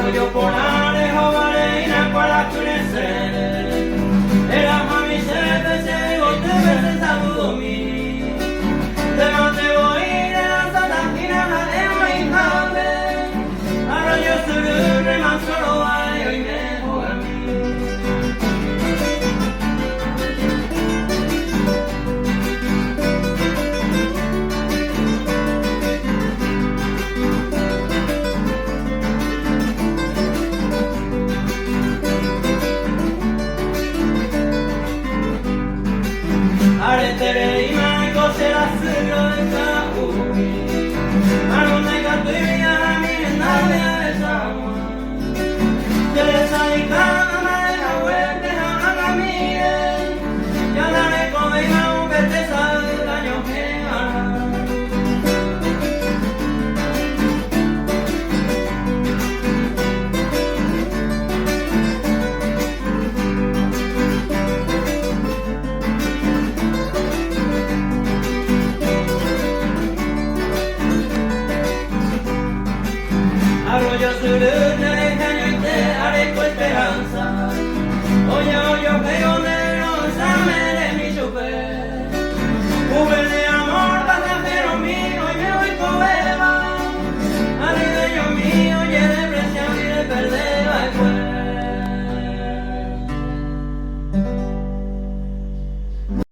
arroyo polare, jovareina para crecer. Era mami se te gote veces saludo mi. De mate voy de la satajina la de Guaycabe. Arroyo suru reman solo hay hoy mejor a mí. Aretere y mango se la sirve de esa ubi. Mano de gatuilla, mi nave de esa. Te les ha